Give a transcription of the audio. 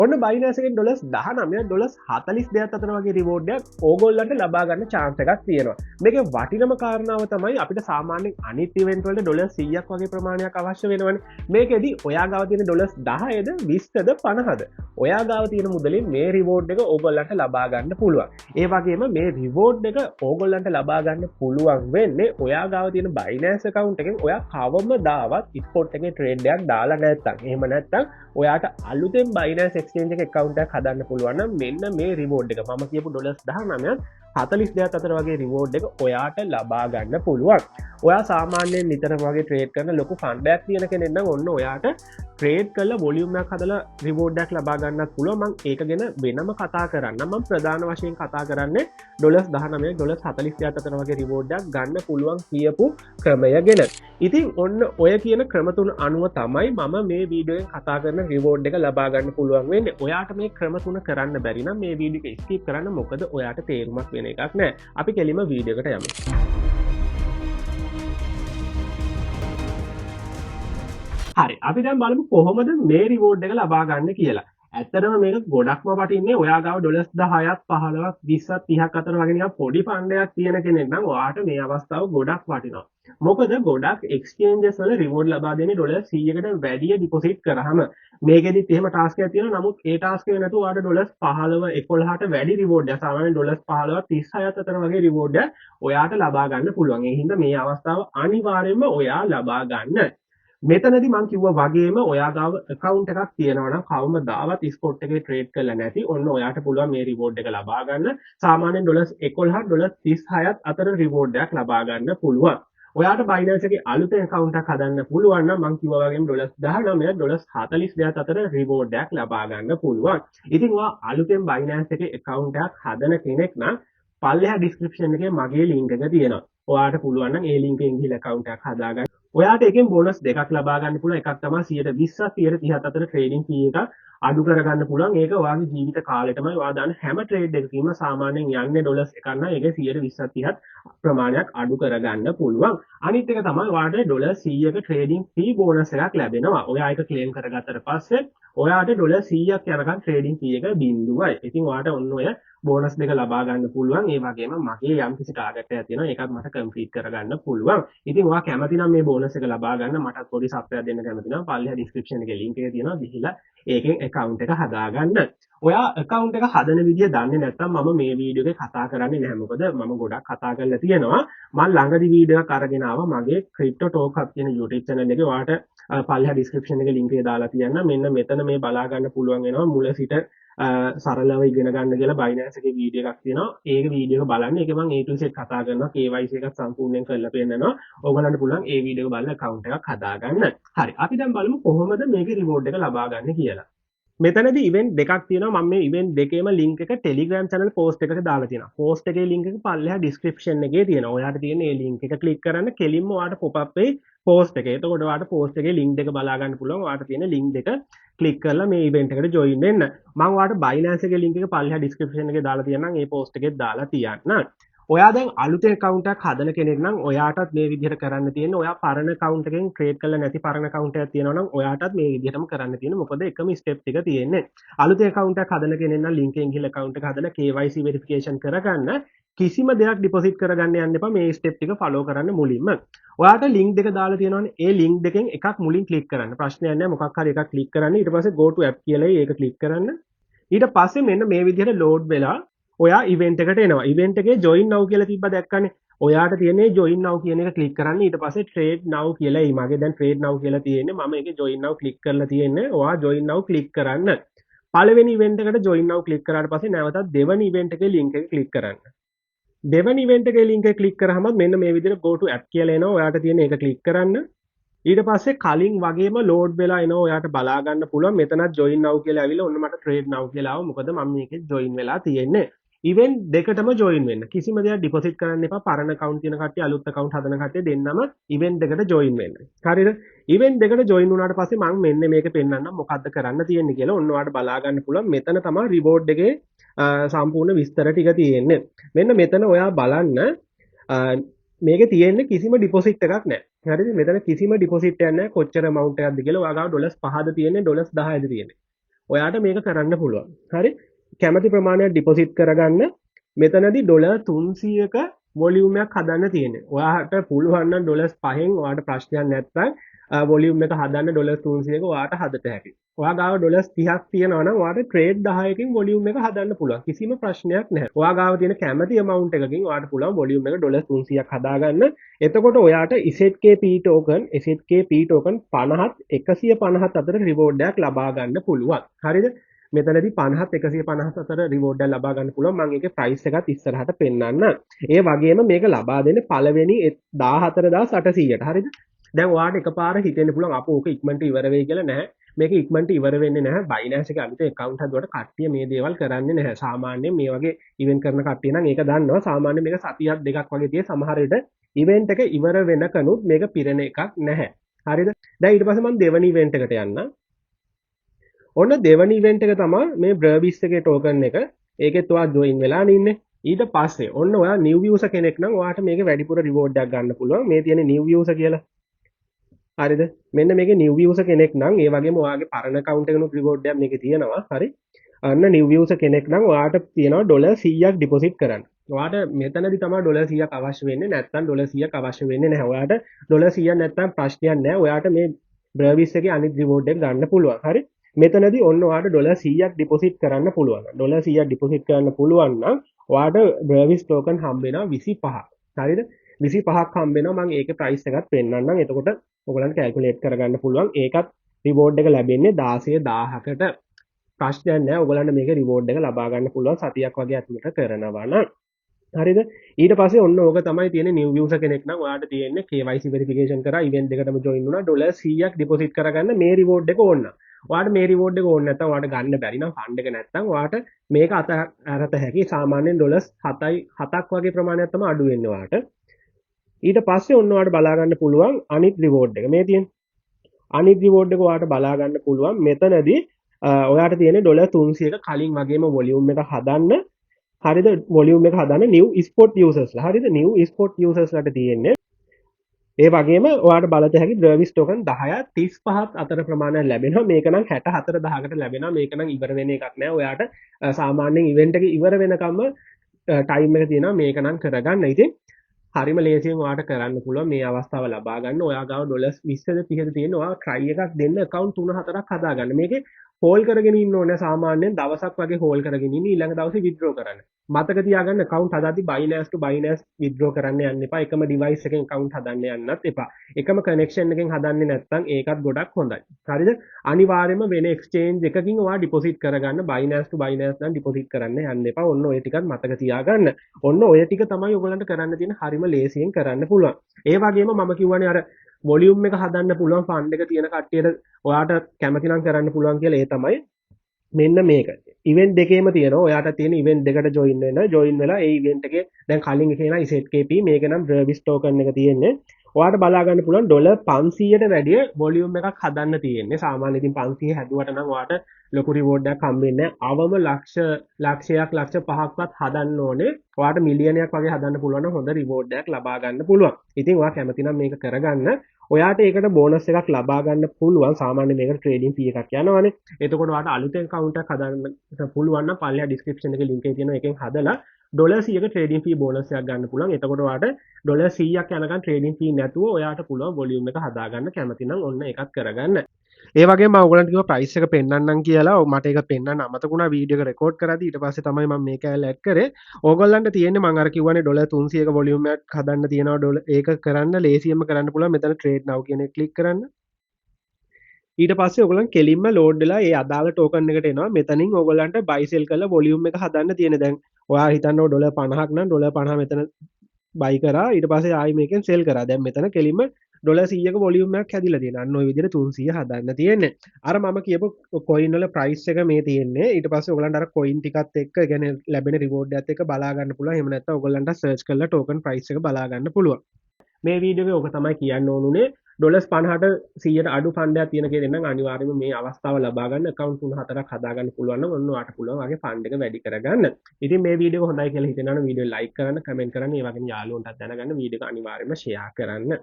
ඔන්න බයිනසගෙන් dollars 19 dollars 42 අතර වගේ රිවෝඩ් එකක් ඕගොල්ලන්ට ලබා ගන්න chance එකක් තියෙනවා. මේකේ වටිනම කාරණාව තමයි අපිට සාමාන්‍යයෙන් අනිත් ඉවෙන්ට් වලට ඩොලර් 100ක් වගේ ප්‍රමාණයක් අවශ්‍ය වෙනවනේ. මේකෙදි ඔයා ගාව තියෙන ඩොලර්ස් 10ද 20ද 50ද ඔයා ගාව තියෙන මුදලින් මේ රිවෝඩ් එක ඕගොල්ලන්ට ලබා ගන්න පුළුවන්. ඒ වගේම මේ රිවෝඩ් එක ඕගොල්ලන්ට ලබා ගන්න පුළුවන් වෙන්නේ ඔයා ගාව තියෙන බයිනෑන්ස් account එකෙන් ඔයා කවමදාවත් ස්පොට් එකේ ට්‍රේඩ් එකක් දාලා නැත්තම්. එහෙම නැත්තම් ඔයාට අලුතෙන් බයිනෑන්ස් එක්ස්චේන්ජ් එක account එකක් හදන්න පුළුවන් නම් මෙන්න මේ රිවෝඩ් එක මම කියපු ඩොලර්ස් 19ත් 42 අතර වගේ රිවෝඩ් එක ඔයාට ලබා ගන්න පුළුවන්. ඔයා සාමාන්‍යයෙන් නිතරම වගේ ට්‍රේඩ් කරන ලොකු ෆන්ඩ් එකක් තියෙන කෙනෙක් නම් ඔන්න ඔයාට ට්‍රේඩ් කරලා වොලියුම් එකක් හදලා රිවෝඩ් එකක් ලබා ගන්නත් පුළුවන්. මම ඒක ගැන වෙනම කතා කරන්න. මම ප්‍රධාන වශයෙන් කතා කරන්නේ ඩොලර්ස් 19 ඩොලර්ස් 47 අතර වගේ රිවෝඩ් එකක් ගන්න පුළුවන් කියපු ක්‍රමය ගැන. ඉතින් ඔන්න ඔය කියන ක්‍රම තුන අනුව තමයි මම මේ වීඩියෝෙන් කතා කරන රිවෝඩ් එක ලබා ගන්න පුළුවන් වෙන්නේ. ඔයාට මේ ක්‍රම තුන කරන්න බැරි නම් මේ වීඩියෝ එක ස්කිප් කරන්න. මොකද ඔයාට තේරුමක් වෙන එකක් නෑ. අපි කෙලිම වීඩියෝ එකට යමු. හරි, අපි දැන් බලමු කොහොමද මේ රිවෝඩ් එක ලබා ගන්න කියලා. ඇත්තටම මේක ගොඩක්ම වටින්නේ ඔයා ගාව ඩොලර්ස් 10ක් 15ක් 20ක් 30ක් අතර වගේ නිකන් පොඩි ෆන්ඩයක් තියෙන කෙනෙක් නම් ඔයාට මේ අවස්ථාව ගොඩක් වටිනවා. මොකද ගොඩක් එක්ස්චේන්ජස් වල රිවෝඩ් ලබා දෙන්නේ ඩොලර් 100කට වැඩිය ඩිපොසිට් කරාම. මේකෙදිත් එහෙම ටාස්ක් එකක් තියෙනවා. නමුත් ඒ ටාස්ක් එක නැතුව ඔයාට ඩොලර්ස් 15 11ට වැඩි රිවෝඩ් එකක් සාමාන්‍යයෙන් ඩොලර්ස් 15ක් 36ක් අතර වගේ රිවෝඩ් එකක් ඔයාට ලබා ගන්න පුළුවන්. ඒ හින්දා මේ අවස්ථාව අනිවාර්යයෙන්ම ඔයා ලබා ගන්න. මෙතනදි මං කිව්වා වගේම ඔයා ගාව account එකක් තියෙනවා නම් කවමදාවත් ස්පොට් එකේ ට්‍රේඩ් කරලා නැති ඔන්න ඔයාට පුළුවන් මේ රිවෝඩ් එක ලබා ගන්න. සාමාන්‍යයෙන් ඩොලර්ස් 11 ඩොලර්ස් 36ත් අතර රිවෝඩ් එකක් ලබා ගන්න පුළුවන්. ඔයාට Binance එකේ අලුතෙන් account එකක් හදන්න පුළුවන් නම් මං කිව්වා වගේම ඩොලර්ස් 19 ඩොලර්ස් 42 අතර රිවෝඩ් එකක් ලබා ගන්න පුළුවන්. ඉතින් ඔයා අලුතෙන් Binance එකේ account එකක් හදන කෙනෙක් නම් පල්ලෙහා description එකේ මගේ link එක තියෙනවා. ඔයාට පුළුවන් නම් ඒ link එකෙන් ගිහලා account එකක් හදාගන්න. ඔයාට එකෙන් බෝනස් දෙකක් ලබා ගන්න පුළුවන්. එකක් තමයි 120ක් 130ක් අතර ට්‍රේඩින් ෆී එක අඩු කරගන්න පුළුවන්. ඒක ඔයාගේ ජීවිත කාලෙටම ඔයා දාන හැම ට්‍රේඩ් එකකීම සාමාන්‍යයෙන් යන්නේ ඩොලර්ස් එකක් නම් ඒකේ 120ක් 30ක් ප්‍රමාණයක් අඩු කරගන්න පුළුවන්. අනිත් එක තමයි ඔයාට ඩොලර් 100ක ට්‍රේඩින් ෆී බෝනස් එකක් ලැබෙනවා. ඔයා ඒක ක්ලේම් කරගත්තට පස්සේ ඔයාට ඩොලර් 100ක් යනකම් ට්‍රේඩින් ෆී එක බිඳුවයි. ඉතින් ඔයාට ඔන්න ඔය බෝනස් දෙක ලබා ගන්න පුළුවන්. ඒ වගේම මගේ යම් කිසි ටාගට් එකක් තියෙනවා. ඒකත් මට කම්ප්ලීට් කරගන්න පුළුවන්. ඉතින් ඔයා කැමති නම් මේ බෝනස් එක ලබා ගන්න මටත් පොඩි සප්පයක් දෙන්න කැමති නම් පල්ලෙහා ඩිස්ක්‍රිප්ෂන් එකේ link එක තියෙනවා. ගිහිල්ලා ඒකෙන් account එක හදාගන්න. ඔයා account එක හදන විදිය දන්නේ නැත්නම් මම මේ වීඩියෝ එකේ කතා කරන්නේ නැහැ. මොකද මම ගොඩක් කතා කරලා තියෙනවා. මම ළඟදි වීඩියෝ එකක් අරගෙන ආවා මගේ Crypto Talk Hub කියන YouTube channel එකේ. ඔයාට පල්ලෙහා ඩිස්ක්‍රිප්ෂන් එකේ link එක දාලා තියන්න. මෙන්න මෙතන මේ බලා ගන්න පුළුවන් වෙනවා මුල සිට සරලව ඉගෙන ගන්න කියලා Binance එකේ වීඩියෝ එකක් තියෙනවා. ඒක වීඩියෝ එක බලන්න. ඒක මම A to Z කතා කරනවා. KYC එකත් සම්පූර්ණයෙන් කරලා පෙන්නනවා. ඕගොල්ලන්ට පුළුවන් ඒ වීඩියෝ එක බලලා account එකක් හදාගන්න. හරි. අපි දැන් බලමු කොහොමද මේකේ reward එක ලබා ගන්න කියලා. මෙතනදී ඉවෙන්ට් දෙකක් තියෙනවා. මම මේ ඉවෙන්ට් දෙකේම link එක Telegram channel post එකකට දාලා තියෙනවා. post එකේ link එක පල්ලෙහා description එකේ තියෙනවා. ඔයාට තියෙන මේ link එක click කරන්න කෙලින්ම ඔයාට pop up වෙයි post එකේ. එතකොට ඔයාට post එකේ link දෙක බලා ගන්න පුළුවන්. ඔයාට තියෙන link දෙක click කරලා මේ event එකට join වෙන්න. මම ඔයාට Binance එකේ link එක පල්ලෙහා description එකේ දාලා තියන්නම්. ඒ post එකේ දාලා තියන්න. ඔයා දැන් අලුතෙන් account එකක් හදන කෙනෙක් නම් ඔයාටත් මේ විදිහට කරන්න තියෙන්නේ. ඔයා පරණ account එකෙන් trade කරලා නැති පරණ account එකක් තියෙනවා නම් ඔයාටත් මේ විදිහටම කරන්න තියෙන්නේ. මොකද එකම step ටික තියෙන්නේ. අලුතෙන් account එකක් හදන කෙනෙක් නම් link එකෙන් ගිහලා account එක හදලා KYC verification කරගන්න. කිසිම දෙයක් deposit කරගන්න යන්න එපා. මේ step ටික follow කරන්න මුලින්ම. ඔයාට link දෙක දාලා තියෙනවානේ. ඒ link දෙකෙන් එකක් මුලින් click කරන්න. ප්‍රශ්නයක් නැහැ. මොකක් හරි එකක් click කරන්න. ඊට පස්සේ go to app කියලා ඒක click කරන්න. ඊට පස්සේ මෙන්න මේ විදිහට load වෙලා ඔයා event එකට එනවා. event එකේ join now කියලා තිබ්බ දැක්කනේ. ඔයාට තියෙන්නේ join now කියන එක click කරන්න. ඊට පස්සේ trade now කියලා එයි. මගේ දැන් trade now කියලා තියෙන්නේ. මම ඒකේ join now click කරලා තියෙන්නේ. ඔයා join now click කරන්න. පළවෙනි event එකට join now click කරාට පස්සේ නැවතත් දෙවෙනි event එකේ link එක click කරන්න. දෙවෙනි event එකේ link එක click කරාම මෙන්න මේ විදිහට go to app කියලා එනවා. ඔයාට තියෙන්නේ ඒක click කරන්න. ඊට පස්සේ කලින් වගේම load වෙලා එනවා. ඔයාට බලා ගන්න පුළුවන්. මෙතනත් join now කියලා ඇවිල්ලා ඔන්න මට trade now කියලා ආවා. මොකද මම මේකේ join වෙලා තියෙන්නේ. ඉවෙන්ට් දෙකටම ජොයින් වෙන්න. කිසිම දෙයක් ඩිපොසිට් කරන්න එපා. පරණ account තියෙන කට්ටිය අලුත් account හදන කට්ටිය දෙන්නම ඉවෙන්ට් දෙකට ජොයින් වෙන්න. හරිද? ඉවෙන්ට් දෙකට ජොයින් වුණාට පස්සේ මම මෙන්න මේක පෙන්නන්නම් මොකද්ද කරන්න තියෙන්නේ කියලා. ඔන්න ඔයාලට බලා ගන්න පුළුවන්. මෙතන තමයි reward එකේ සම්පූර්ණ විස්තර ටික තියෙන්නේ. මෙන්න මෙතන ඔයා බලන්න මේකේ තියෙන්නේ කිසිම ඩිපොසිට් එකක් නැහැ. හරිද? මෙතන කිසිම ඩිපොසිට් එකක් නැහැ. කොච්චර amount එකක්ද කියලා. ඔයා ගාව ඩොලර්ස් 5ද තියෙන්නේ ඩොලර්ස් 10ද තියෙන්නේ. ඔයාට මේක කරන්න පුළුවන්. හරි? කැමති ප්‍රමාණයක් ඩිපොසිට් කරගන්න. මෙතනදී ඩොලර් 300ක වොලියුම් එකක් හදන්න තියෙන්නේ. ඔයාට පුළුවන් නම් ඩොලර්ස් 5න් ඔයාට ප්‍රශ්නයක් නැත්නම් වොලියුම් එක හදන්න ඩොලර් 300ක ඔයාට හදත හැකියි. ඔයා ගාව ඩොලර්ස් 30ක් තියෙනවා නම් ඔයාට ට්‍රේඩ් 10කින් වොලියුම් එක හදන්න පුළුවන්. කිසිම ප්‍රශ්නයක් නැහැ. ඔයා ගාව තියෙන කැමති amount එකකින් ඔයාට පුළුවන් වොලියුම් එක ඩොලර් 300ක් හදාගන්න. එතකොට ඔයාට ZKP token 50ත් 150ත් අතර රිවෝඩ් එකක් ලබා ගන්න පුළුවන්. හරිද? මෙතනදී 50ත් 150ත් අතර රිවෝඩ් එකක් ලබා ගන්න පුළුවන්. මම ඒකේ ප්‍රයිස් එකත් ඉස්සරහට පෙන්නන්න. ඒ වගේම මේක ලබා දෙන්නේ පළවෙනි 14800ට. හරිද? දැන් ඔයාට එකපාර හිතෙන්න පුළුවන් අපෝ ඕක ඉක්මනට ඉවර වෙයි කියලා නැහැ. මේක ඉක්මනට ඉවර වෙන්නේ නැහැ. Binance එකේ අලුත් account හදුවට කට්ටිය මේ දේවල් කරන්නේ නැහැ. සාමාන්‍යයෙන් මේ වගේ ඉවෙන්ට් කරන කට්ටිය නම් ඒක දන්නවා. සාමාන්‍යයෙන් මේක සතියක් දෙකක් වගේ තිය සමහර විට ඉවෙන්ට් එක ඉවර වෙනකනුත් මේක පිරෙන එකක් නැහැ. හරිද? දැන් ඊට පස්සේ මම දෙවෙනි ඉවෙන්ට් එකට යන්නම්. ඔන්න දෙවෙනි ඉවෙන්ට් එක තමයි මේ බ්‍රර්බිස් එකේ token එක. ඒකෙත් ඔයා join වෙලා ඉන්නේ. ඊට පස්සේ ඔන්න ඔයා new user කෙනෙක් නම් ඔයාට මේකේ වැඩිපුර reward එකක් ගන්න පුළුවන්. මේ තියෙන new user කියලා. හරිද? මෙන්න මේකේ new user කෙනෙක් නම් ඒ වගේම ඔයාගේ පරණ account එකනොත් reward එකක් මේකේ තියෙනවා. හරි? අන්න new user කෙනෙක් නම් ඔයාට තියෙනවා ඩොලර් 100ක් deposit කරන්න. ඔයාට මෙතනදී තමයි ඩොලර් 100ක් අවශ්‍ය වෙන්නේ. නැත්නම් ඩොලර් 100ක් අවශ්‍ය වෙන්නේ නැහැ. ඔයාට ඩොලර් 100ක් නැත්නම් ප්‍රශ්නයක් නැහැ. ඔයාට මේ බ්‍රර්විස් එකේ අනිත් reward එක ගන්න පුළුවන්. හරි? මෙතනදී ඔන්න ඔයාට ඩොලර් 100ක් deposit කරන්න පුළුවන්. ඩොලර් 100ක් deposit කරන්න පුළුවන් නම් ඔයාට බ්‍රර්විස් token හම්බ වෙනවා 25ක්. හරිද? 25ක් හම්බ වෙනවා. මම ඒකේ price එකත් පෙන්නන්නම්. එතකොට ඔයගලන්ට calculate කරගන්න පුළුවන්. ඒකත් reward එක ලැබෙන්නේ 16,000කට. ප්‍රශ්නයක් නැහැ. ඔයගලන්ට මේක reward එක ලබා ගන්න පුළුවන් සතියක් වගේ ඇතුළත කරනවා නම්. හරිද? ඊට පස්සේ ඔන්න ඕක තමයි තියෙන්නේ new user කෙනෙක් නම් ඔයාට තියෙන්නේ KYC verification කරා event එකටම join වුණා ඩොලර් 100ක් deposit කරගන්න මේ reward එක ඕන නම්. ඔයාට මේ reward එක ඕනේ නැත්නම් ඔයාට ගන්න බැරි නම් fund එක නැත්නම් ඔයාට මේක අරත හැකි සාමාන්‍යයෙන් ඩොලර්ස් 7ක් වගේ ප්‍රමාණයක් තමයි අඩු වෙන්නේ ඔයාට. ඊට පස්සේ ඔන්න ඔයාට බලා ගන්න පුළුවන් අනිත් reward එක. මේ තියෙන අනිත් reward එක ඔයාට බලා ගන්න පුළුවන් මෙතනදී ඔයාට තියෙන්නේ ඩොලර් 300ක කලින් වගේම volume එක හදන්න. හරිද? volume එක හදන්න new spot users ලා. හරිද? new spot users ලාට තියෙන්නේ ඒ වගේම ඔයාට බලත හැකි බ්‍රර්විස් token 10ක් 35ත් අතර ප්‍රමාණයක් ලැබෙනවා. මේක නම් 64000කට ලැබෙනවා. මේක නම් ඉවර වෙන එකක් නෑ. ඔයාට සාමාන්‍යයෙන් ඉවෙන්ට් එක ඉවර වෙනකම්ම ටයිම් එක තියෙනවා. මේක නම් කරගන්න. ඉතින් හරිම ලේසියෙන් ඔයාට කරන්න පුළුවන් මේ අවස්ථාව ලබා ගන්න. ඔයා ගාව ඩොලර්ස් 20ද 30ද තියෙන ඔයා try එකක් දෙන්න account 3-4ක් හදාගන්න. මේකේ හෝල් කරගෙන ඉන්න ඕනේ. සාමාන්‍යයෙන් දවසක් වගේ හෝල් කරගෙන ඉන්න ඊළඟ දවසේ withdraw කරන්න. මතක තියාගන්න account හදාද්දි Binance to Binance withdraw කරන්න යන්න එපා. එකම device එකෙන් account හදන්න යන්නත් එපා. එකම connection එකෙන් හදන්නේ නැත්නම් ඒකත් ගොඩක් හොඳයි. හරිද? අනිවාර්යයෙන්ම වෙන exchange එකකින් ඔයා deposit කරගන්න Binance to Binance නම් deposit කරන්න යන්න එපා. ඔන්න ඔය ටිකත් මතක තියාගන්න. ඔන්න ඔය ටික තමයි ඔයගලන්ට කරන්න තියෙන හරිම ලේසියෙන් කරන්න පුළුවන්. ඒ වගේම මම කියවනේ අර වොලියුම් එක හදන්න පුළුවන් ෆන්ඩ් එක තියෙන කට්ටියට ඔයාට කැමති නම් කරන්න පුළුවන් කියලා ඒ තමයි මෙන්න මේක. ඉවෙන්ට් දෙකේම තියෙනවා. ඔයාට තියෙන ඉවෙන්ට් දෙකට ජොයින් වෙලා ඒ ඉවෙන්ට් එකේ දැන් කලින් එකේ නා ZKP මේක නම් බ්‍රර්විස් token එක තියෙන්නේ. ඔයාට බලා ගන්න පුළුවන් ඩොලර් 500ට වැඩිය වොලියුම් එකක් හදන්න තියෙන්නේ. සාමාන්‍යයෙන් ඉතින් 500 හැදුවට නම් ඔයාට ලොකු රිවෝඩ් එකක් හම්බ වෙන්නේ නැහැ. අවම ලක්ෂයක් ලක්ෂ 5ක්වත් හදන්න ඕනේ. ඔයාට මිලියනයක් වගේ හදන්න පුළුවන් නම් හොඳ රිවෝඩ් එකක් ලබා ගන්න පුළුවන්. ඉතින් ඔයා කැමති නම් මේක කරගන්න. ඔයාට ඒකට බෝනස් එකක් ලබා ගන්න පුළුවන්. සාමාන්‍යයෙන් මේකට ට්‍රේඩින් ෆී එකක් යනවානේ. එතකොට ඔයාට අලුතෙන් account එකක් හදන්න පුළුවන් නම් පල්ලෙහා description එකේ link එකේ තියෙනවා. එකෙන් හදලා ඩොලර් 100ක ට්‍රේඩින් ෆී බෝනස් එකක් ගන්න පුළුවන්. එතකොට ඔයාට ඩොලර් 100ක් යනකම් ට්‍රේඩින් ෆී නැතුව ඔයාට පුළුවන් වොලියුම් එක හදාගන්න. කැමති නම් ඔන්න ඒකත් කරගන්න. ඒ වගේම මම ඔයගලන්ට කිව්වා ප්‍රයිස් එක පෙන්වන්නම් කියලා. මට ඒක පෙන්වන්න අමතක වුණා වීඩියෝ එක රෙකෝඩ් කරද්දි. ඊට පස්සේ තමයි මම මේක ඇඩ් කරේ. ඕගොල්ලන්ට තියෙන්නේ මම අර කිව්වනේ ඩොලර් 300ක වොලියුම් එකක් හදන්න තියෙනවා. ඒක කරන්න ලේසියෙන්ම කරන්න පුළුවන්. මෙතන trade now කියන එක ක්ලික් කරන්න. ඊට පස්සේ ඔයගොල්ලන් කෙලින්ම ලෝඩ් වෙලා ඒ අදාළ ටෝකන් එකට එනවා. මෙතනින් ඔයගොල්ලන්ට buy sell කරලා වොලියුම් එක හදන්න තියෙන. දැන් ඔයා හිතන්න ඩොලර් 50ක් නම් ඩොලර් 50 මෙතන buy කරා. ඊට පස්සේ ආයි මේකෙන් sell කරා. දැන් මෙතන කෙලින්ම ඩොලර් 100ක වොලියුම් එකක් හැදිලා තියෙනවා. අන්න ওই විදිහට 300 හදන්න තියෙන්නේ. අර මම කියපු coin වල price එක මේ තියෙන්නේ. ඊට පස්සේ ඔයගලන්ට අර coin ටිකත් එක්ක يعني ලැබෙන reward එකත් එක්ක බලා ගන්න පුළුවන්. එහෙම නැත්නම් ඔයගලන්ට search කරලා token price එක බලා ගන්න පුළුවන්. මේ වීඩියෝ එකේ ඔක තමයි කියන්න ඕනුනේ. ඩොලර්ස් 50ට 100ට අඩු ෆන්ඩ් එකක් තියෙන කෙනෙක් නම් අනිවාර්යයෙන්ම මේ අවස්ථාව ලබා ගන්න account 3-4ක් හදා ගන්න පුළුවන් නම් ඔන්න ඔයාට පුළුවන් වගේ ෆන්ඩ් එක වැඩි කරගන්න. ඉතින් මේ වීඩියෝ එක හොඳයි කියලා හිතෙනවා නම් වීඩියෝ ලයික් කරන්න, කමෙන්ට් කරන්න, ඒ වගේම යාළුවන්ටත් දැනගන්න වීඩියෝ එක අනිවාර්යයෙන්ම ෂෙයා කරන්න.